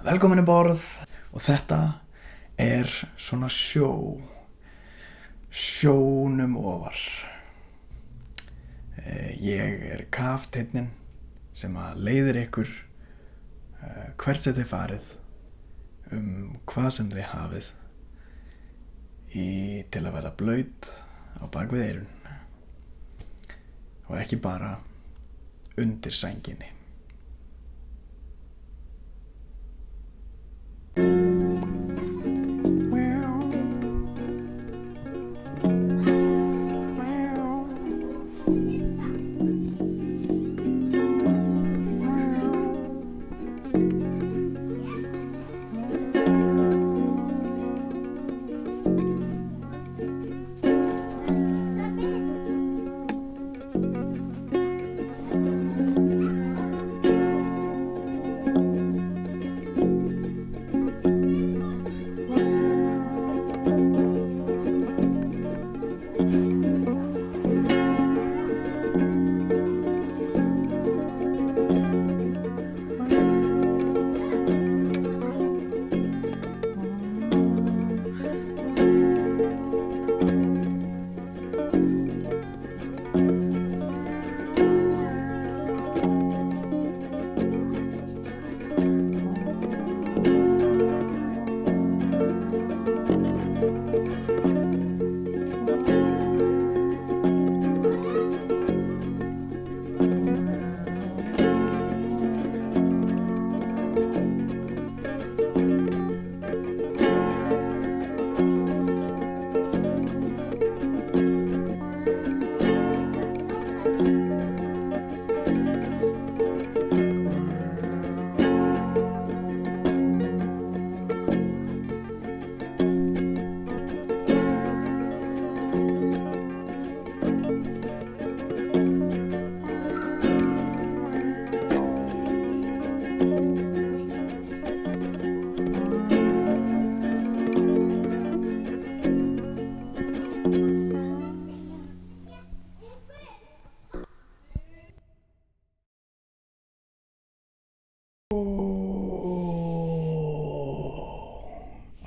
Velkomin í borð. Og þetta svona sjónum ofar. Ég kafteinninn sem að leiðir ykkur hvert sem þið farið hvað sem þið hafið til að verða blaut á bak við eyrun og ekki bara undir sænginni.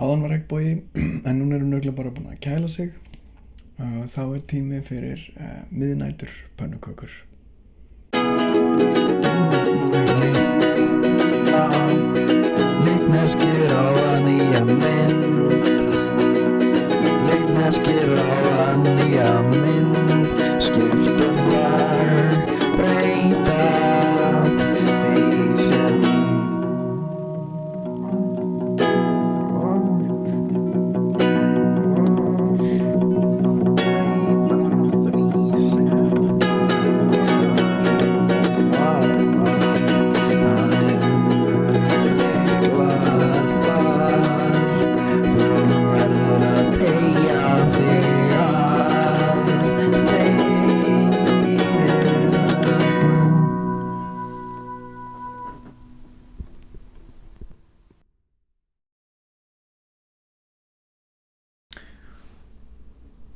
Áðan var regnbogi, en núna erum nöglega bara búin að kæla sig. Þá tími fyrir miðnætur pönnukökur. Líkneskir á að nýja mynd. Líkneskir á að nýja mynd. Skiptum lag, breyta því sem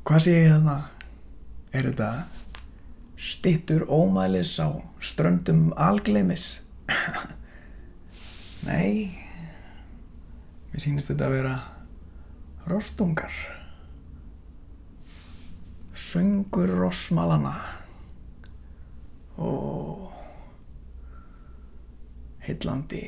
Hvað sé ég þarna? Þetta styttur ómælis á ströndum algleymis? Nei, mér sýnist þetta að vera rostungar. Söngur rossmalana og heillandi.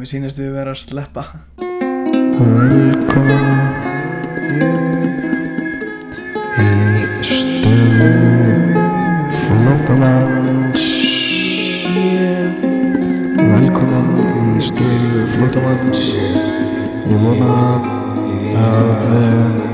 mér sýnist við vera að sleppa. Velkomin í stöðu flóttamanns. Velkomin í stöðu flóttamanns. Ég vona að